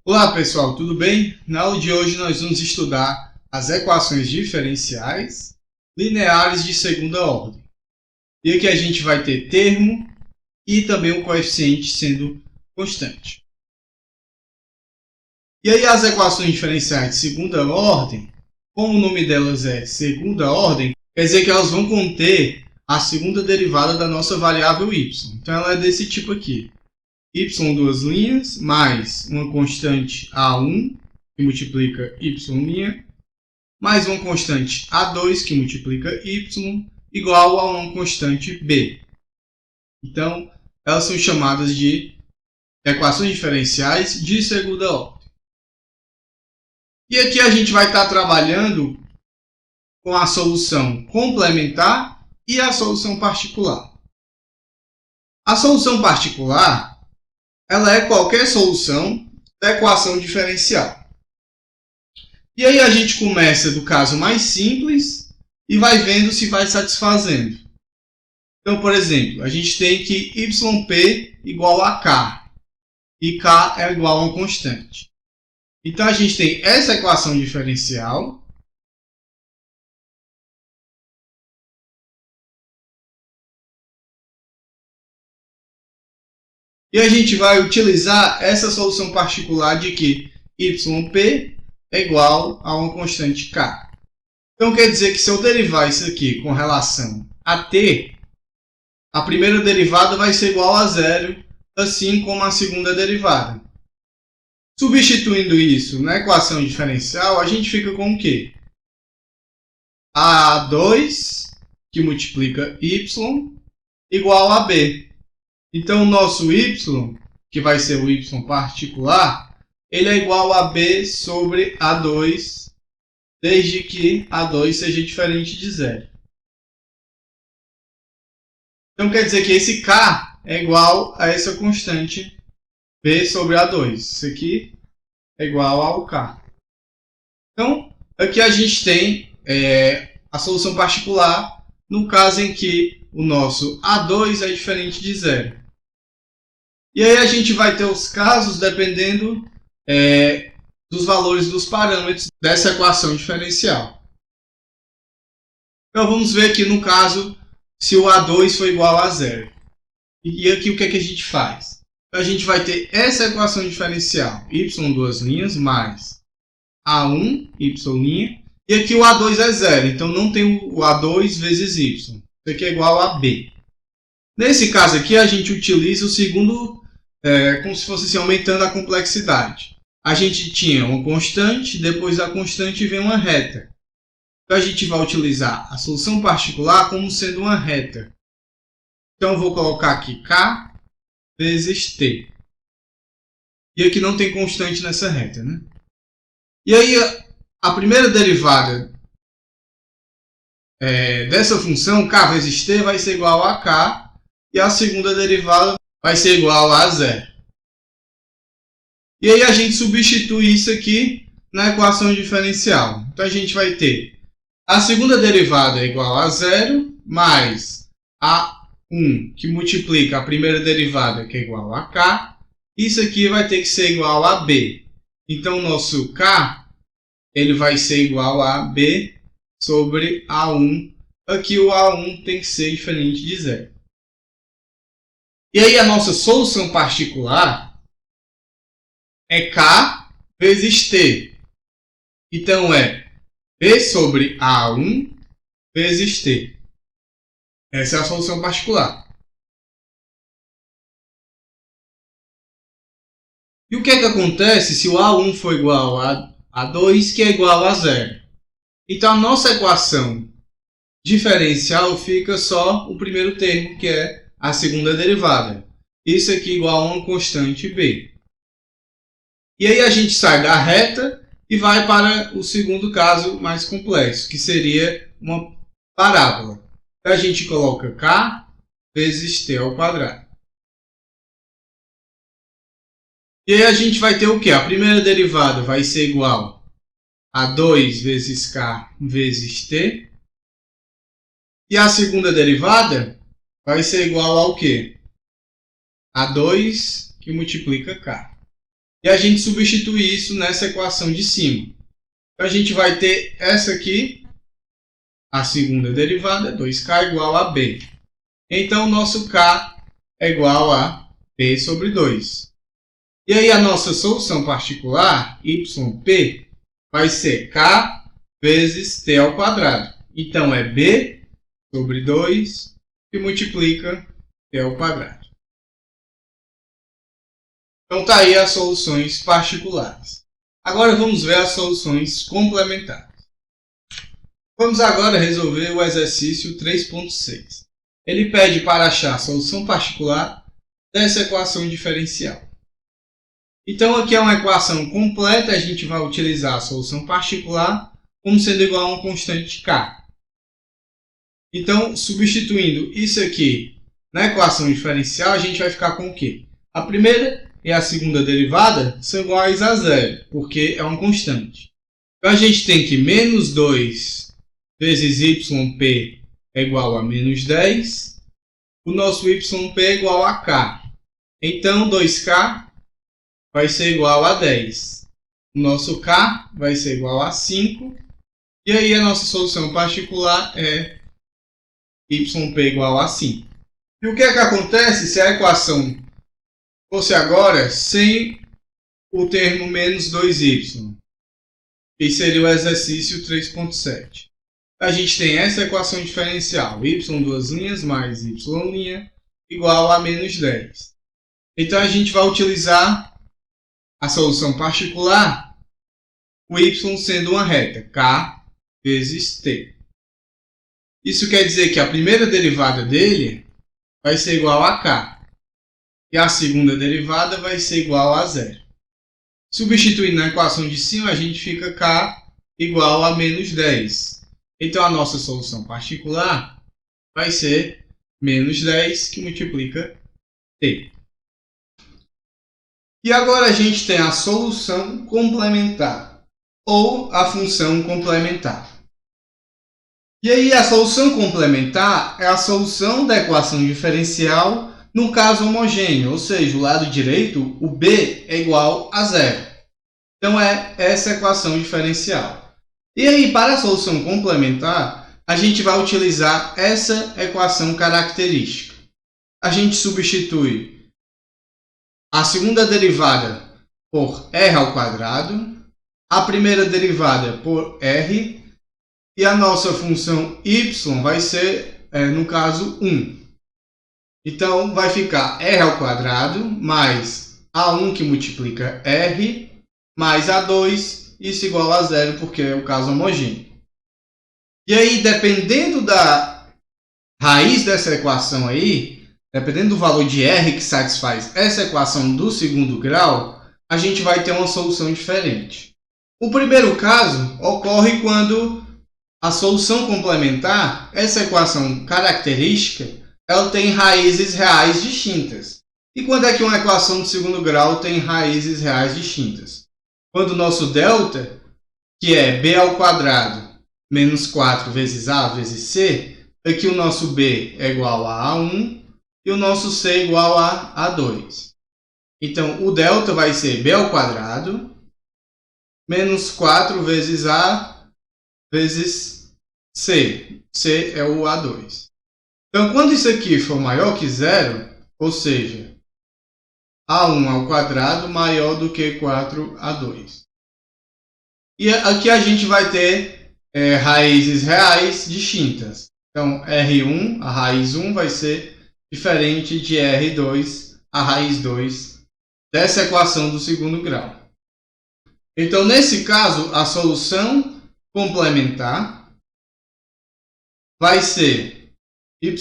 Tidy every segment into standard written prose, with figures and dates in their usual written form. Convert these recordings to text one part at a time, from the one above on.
Olá pessoal, tudo bem? Na aula de hoje nós vamos estudar as equações diferenciais lineares de segunda ordem. E aqui a gente vai ter termo e também o coeficiente sendo constante. E aí as equações diferenciais de segunda ordem, como o nome delas é segunda ordem, quer dizer que elas vão conter a segunda derivada da nossa variável y. Então ela é desse tipo aqui. Y duas linhas, mais uma constante A1, que multiplica Y', mais uma constante A2, que multiplica Y, igual a uma constante B. Então, elas são chamadas de equações diferenciais de segunda ordem. E aqui a gente vai estar trabalhando com a solução complementar e a solução particular. A solução particular ela é qualquer solução da equação diferencial. E aí a gente começa do caso mais simples e vai vendo se vai satisfazendo. Então, por exemplo, a gente tem que yp igual a k, e k é igual a uma constante. Então, a gente tem essa equação diferencial, e a gente vai utilizar essa solução particular de que yp é igual a uma constante k. Então, quer dizer que se eu derivar isso aqui com relação a t, a primeira derivada vai ser igual a zero, assim como a segunda derivada. Substituindo isso na equação diferencial, a gente fica com o quê? A2, que multiplica y, igual a b. Então, o nosso y, que vai ser o y particular, ele é igual a b sobre A2, desde que A2 seja diferente de zero. Então, quer dizer que esse k é igual a essa constante b sobre A2. Isso aqui é igual ao k. Então, aqui a gente tem a solução particular no caso em que o nosso A2 é diferente de zero. E aí a gente vai ter os casos dependendo dos valores dos parâmetros dessa equação diferencial. Então, vamos ver aqui no caso se o A2 for igual a zero. E aqui o que é que a gente faz? A gente vai ter essa equação diferencial, y duas linhas, mais A1, y', e aqui o A2 é zero, então não tem o A2 vezes y. Isso aqui é igual a B. Nesse caso aqui, a gente utiliza o segundo, como se fosse assim, aumentando a complexidade. A gente tinha uma constante, depois da constante vem uma reta. Então, a gente vai utilizar a solução particular como sendo uma reta. Então, eu vou colocar aqui k vezes t. E aqui não tem constante nessa reta, né? E aí, a primeira derivada dessa função, k vezes t, vai ser igual a k, e a segunda derivada vai ser igual a zero. E aí, a gente substitui isso aqui na equação diferencial. Então, a gente vai ter a segunda derivada é igual a zero, mais a1, que multiplica a primeira derivada, que é igual a k. Isso aqui vai ter que ser igual a b. Então, o nosso k ele vai ser igual a b sobre A1. Aqui o A1 tem que ser diferente de zero. E aí a nossa solução particular é k vezes t. Então é b sobre A1 vezes t. Essa é a solução particular. E o que é que acontece se o A1 for igual a A2, que é igual a zero? Então, a nossa equação diferencial fica só o primeiro termo, que é a segunda derivada. Isso aqui igual a uma constante b. E aí a gente sai da reta e vai para o segundo caso mais complexo, que seria uma parábola. Então, a gente coloca k vezes t ao quadrado. E aí a gente vai ter o quê? A primeira derivada vai ser igual a 2 vezes k vezes t. E a segunda derivada vai ser igual ao quê? A 2 que multiplica k. e a gente substitui isso nessa equação de cima. Então a gente vai ter essa aqui, a segunda derivada, 2k igual a b. Então, o nosso k é igual a b sobre 2. E aí, a nossa solução particular, yp, vai ser k vezes t ao quadrado. Então, é b sobre 2 que multiplica t ao quadrado. Então, está aí as soluções particulares. Agora, vamos ver as soluções complementares. Vamos agora resolver o exercício 3.6. Ele pede para achar a solução particular dessa equação diferencial. Então, aqui é uma equação completa, a gente vai utilizar a solução particular como sendo igual a uma constante k. Então, substituindo isso aqui na equação diferencial, a gente vai ficar com o quê? A primeira e a segunda derivada são iguais a zero, porque é uma constante. Então, a gente tem que menos 2 vezes yp é igual a menos 10. O nosso yp é igual a k. Então, 2k vai ser igual a 10. O nosso k vai ser igual a 5. E aí, a nossa solução particular é yp igual a 5. E o que é que acontece se a equação fosse agora sem o termo menos 2y? Que seria o exercício 3.7. A gente tem essa equação diferencial, y duas linhas mais y' igual a menos 10. Então, a gente vai utilizar a solução particular, o y sendo uma reta, k vezes t. Isso quer dizer que a primeira derivada dele vai ser igual a k, e a segunda derivada vai ser igual a zero. Substituindo na equação de cima, a gente fica k igual a menos 10. Então, a nossa solução particular vai ser menos 10, que multiplica t. E agora a gente tem a solução complementar, ou a função complementar. E aí, a solução complementar é a solução da equação diferencial no caso homogêneo, ou seja, o lado direito, o b é igual a zero. Então, é essa equação diferencial. E aí, para a solução complementar, a gente vai utilizar essa equação característica. A gente substitui a segunda derivada por r ao quadrado, a primeira derivada por r, e a nossa função y vai ser, no caso, 1. Então, vai ficar r ao quadrado mais a1 que multiplica r, mais a2, isso igual a zero, porque é o caso homogêneo. E aí, dependendo da raiz dessa equação aí, dependendo do valor de r que satisfaz essa equação do segundo grau, a gente vai ter uma solução diferente. O primeiro caso ocorre quando a solução complementar, essa equação característica, ela tem raízes reais distintas. E quando é que uma equação do segundo grau tem raízes reais distintas? Quando o nosso delta, que é b ao quadrado menos 4 vezes a vezes c, aqui o nosso b é igual a a1 e o nosso c é igual a a2. Então, o delta vai ser b ao quadrado menos 4 vezes a vezes c. c é o a2. Então, quando isso aqui for maior que zero, ou seja, a1 ao quadrado maior do que 4a2. E aqui a gente vai ter raízes reais distintas. Então, R1, a raiz 1, vai ser diferente de R2, a raiz 2, dessa equação do segundo grau. Então, nesse caso, a solução complementar vai ser yc,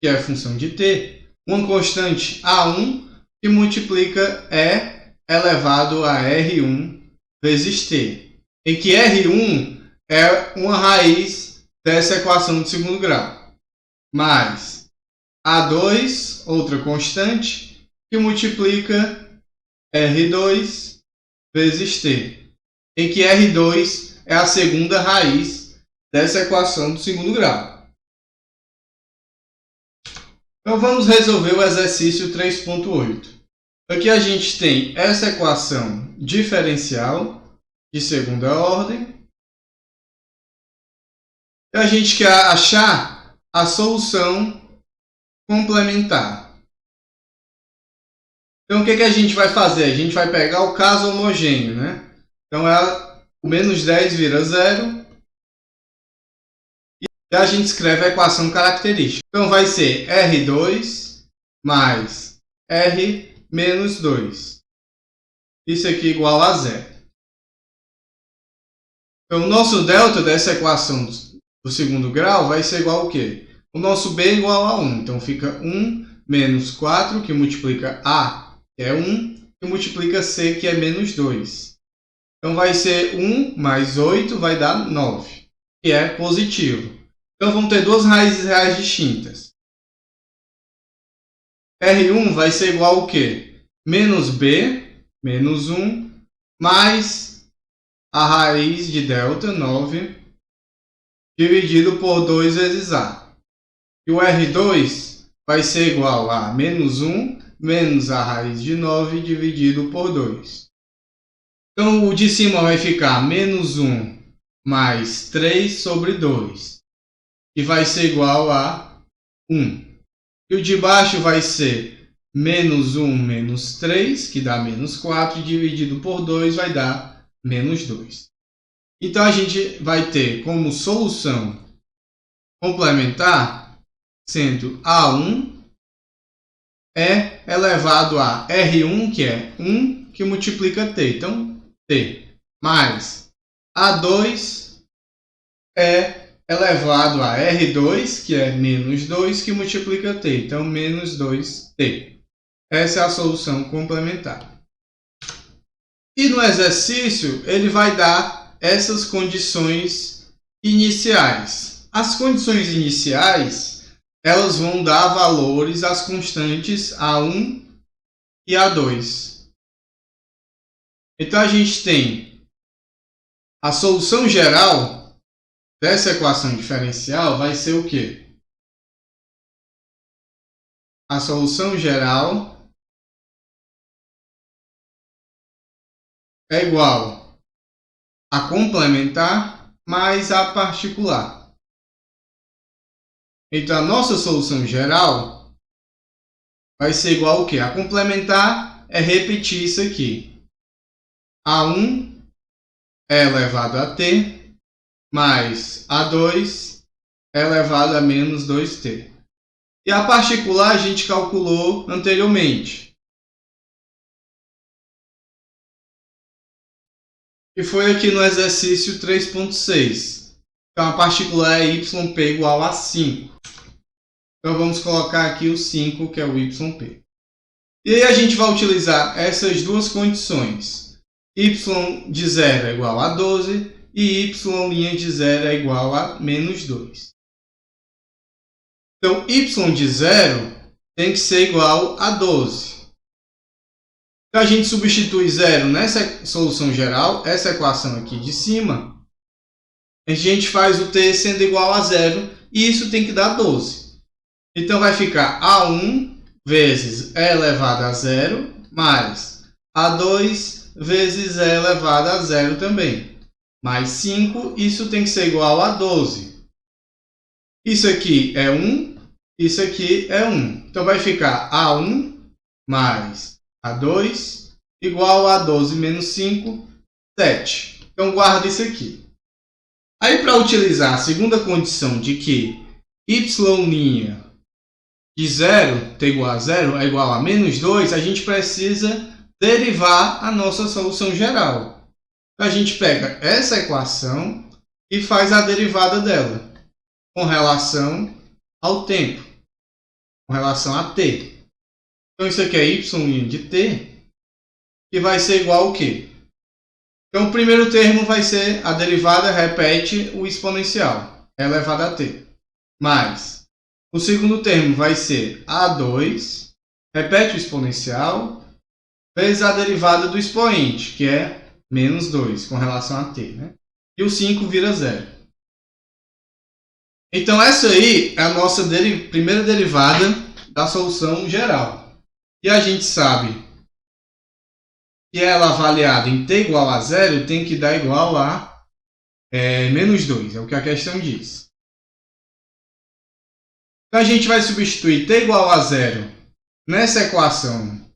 que é a função de t, uma constante a1 que multiplica e elevado a r1 vezes t, em que r1 é uma raiz dessa equação de segundo grau, mais a2, outra constante, que multiplica r2 vezes t, em que r2 é a segunda raiz dessa equação do segundo grau. Então, vamos resolver o exercício 3.8. Aqui a gente tem essa equação diferencial de segunda ordem. E a gente quer achar a solução complementar. Então o que a gente vai fazer? A gente vai pegar o caso homogêneo, né? Então o menos 10 vira zero. E a gente escreve a equação característica. Então vai ser R2 mais R menos 2. Isso aqui igual a zero. Então o nosso delta dessa equação do segundo grau vai ser igual ao quê? O nosso B é igual a 1. Então fica 1 menos 4, que multiplica A, que é 1, que multiplica C, que é menos 2. Então vai ser 1 mais 8 vai dar 9, que é positivo. Então vamos ter duas raízes reais distintas. R1 vai ser igual ao quê? Menos B, menos 1, mais a raiz de delta, 9, dividido por 2 vezes A. E o R2 vai ser igual a menos 1 menos a raiz de 9 dividido por 2. Então o de cima vai ficar menos 1 mais 3 sobre 2, que vai ser igual a 1. E o de baixo vai ser menos 1 menos 3, que dá menos 4, dividido por 2 vai dar menos 2. Então a gente vai ter como solução complementar sendo A1 é elevado a R1, que é 1, que multiplica T. Então, T mais A2 é elevado a R2, que é menos 2, que multiplica T. Então, menos 2T. Essa é a solução complementar. E no exercício, ele vai dar essas condições iniciais. As condições iniciais, elas vão dar valores às constantes A1 e A2. Então, a gente tem a solução geral dessa equação diferencial vai ser o quê? A solução geral é igual a complementar mais a particular. Então, a nossa solução geral vai ser igual ao quê? A complementar é repetir isso aqui. A1 é elevado a T mais A2 é elevado a menos 2T. E a particular a gente calculou anteriormente. E foi aqui no exercício 3.6. Então a particular é yp igual a 5. Então vamos colocar aqui o 5, que é o yp. E aí a gente vai utilizar essas duas condições. Y de 0 é igual a 12 e y' de 0 é igual a menos 2. Então, y de 0 tem que ser igual a 12. Então, a gente substitui 0 nessa solução geral, essa equação aqui de cima. A gente faz o t sendo igual a 0 e isso tem que dar 12. Então, vai ficar A1 vezes e elevado a 0 mais A2 vezes e elevado a 0 também. Mais 5, isso tem que ser igual a 12. Isso aqui é 1, isso aqui é 1. Então vai ficar A1 mais A2 igual a 12 menos 5, 7. Então guarda isso aqui. Aí para utilizar a segunda condição de que y' de 0 t igual a 0 é igual a menos 2, a gente precisa derivar a nossa solução geral. Então a gente pega essa equação e faz a derivada dela com relação ao tempo, com relação a t. Então isso aqui é y' de t, que vai ser igual ao quê? Então o primeiro termo vai ser a derivada repete o exponencial, elevado a t, mais o segundo termo vai ser A2, repete o exponencial, vezes a derivada do expoente, que é menos 2, com relação a t, né? E o 5 vira 0. Então essa aí é a nossa primeira derivada da solução geral. E a gente sabe que ela avaliada em t igual a 0, tem que dar igual a menos 2. É o que a questão diz. Então, a gente vai substituir t igual a 0 nessa equação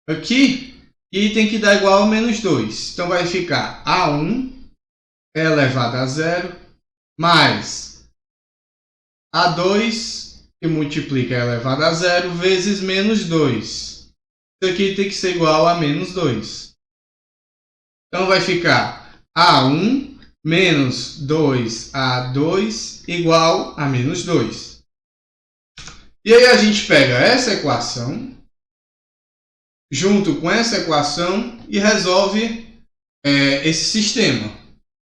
aqui e tem que dar igual a menos 2. Então, vai ficar a1 elevado a 0 mais a2 que multiplica elevado a 0 vezes menos 2. Isso aqui tem que ser igual a menos 2. Então, vai ficar a1 menos 2a2 igual a menos 2. E aí a gente pega essa equação junto com essa equação e resolve esse sistema.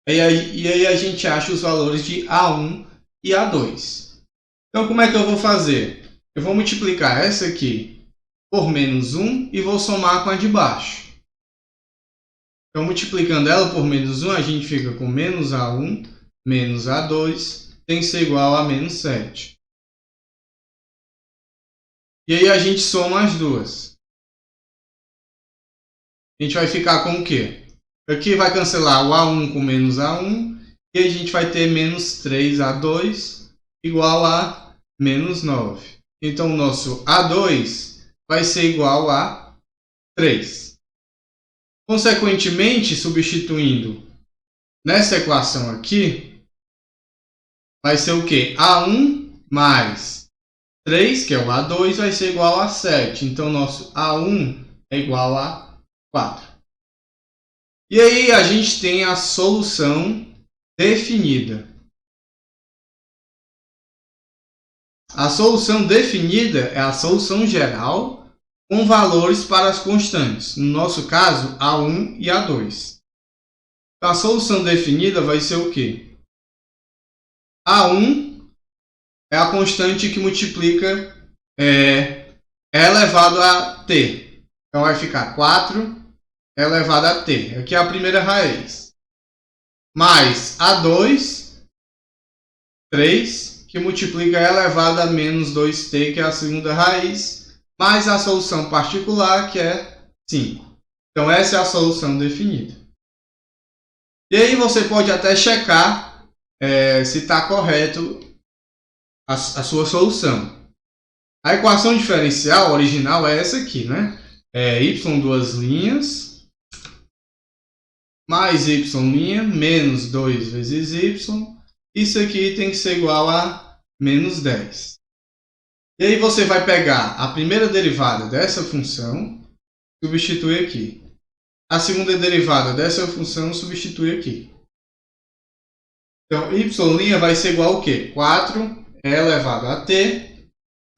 E aí a gente acha os valores de A1 e A2. Então, como é que eu vou fazer? Eu vou multiplicar essa aqui por menos 1 e vou somar com a de baixo. Então, multiplicando ela por menos 1, a gente fica com menos A1 menos A2 tem que ser igual a menos 7. E aí a gente soma as duas. A gente vai ficar com o quê? Aqui vai cancelar o A1 com menos A1 e a gente vai ter menos 3A2 igual a menos 9. Então, o nosso A2 vai ser igual a 3. Consequentemente, substituindo nessa equação aqui, vai ser o quê? A1 mais 3, que é o A2, vai ser igual a 7. Então, nosso A1 é igual a 4. E aí a gente tem a solução definida. A solução definida é a solução geral com valores para as constantes. No nosso caso, A1 e A2. Então, a solução definida vai ser o quê? A1 é a constante que multiplica elevado a t. Então, vai ficar 4 elevado a t. Aqui é a primeira raiz. Mais A2, 3, que multiplica elevado a menos 2t, que é a segunda raiz, mais a solução particular, que é 5. Então, essa é a solução definida. E aí você pode até checar se está correto a sua solução. A equação diferencial original é essa aqui, né? Y duas linhas mais y' menos 2 vezes y. Isso aqui tem que ser igual a menos 10. E aí você vai pegar a primeira derivada dessa função, substitui aqui. A segunda derivada dessa função, substitui aqui. Então, y' vai ser igual ao quê? 4 elevado a t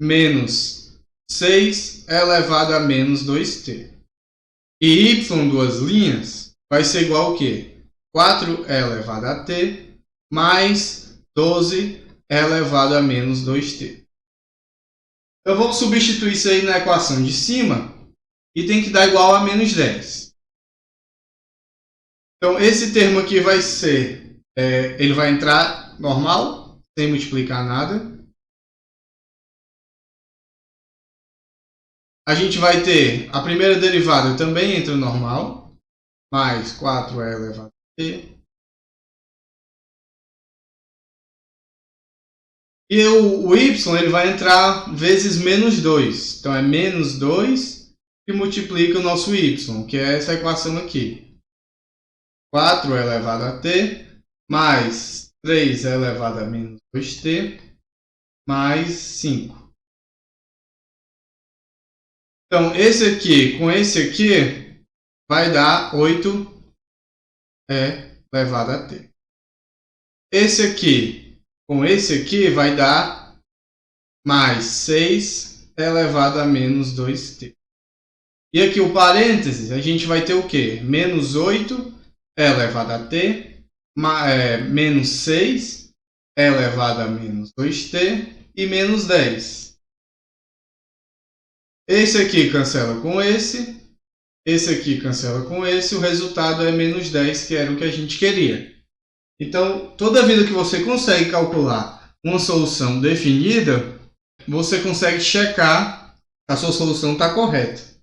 menos 6 elevado a menos 2t. E y duas linhas vai ser igual ao quê? 4 elevado a t mais 12 elevado a menos 2t. Eu vou substituir isso aí na equação de cima e tem que dar igual a menos 10. Então, esse termo aqui vai ser, ele vai entrar normal, sem multiplicar nada. A gente vai ter a primeira derivada também entra normal, mais 4 elevado a t. E o y ele vai entrar vezes menos 2. Então, é menos 2 que multiplica o nosso y, que é essa equação aqui. 4 elevado a t, mais 3 elevado a menos 2t, mais 5. Então, esse aqui com esse aqui vai dar 8 elevado a t. Esse aqui com esse aqui vai dar mais 6 elevado a menos 2t. E aqui o parênteses, a gente vai ter o quê? Menos 8 elevado a t, menos 6 elevado a menos 2t e menos 10. Esse aqui cancela com esse aqui cancela com esse, o resultado é menos 10, que era o que a gente queria. Então, toda vez que você consegue calcular uma solução definida, você consegue checar se a sua solução está correta.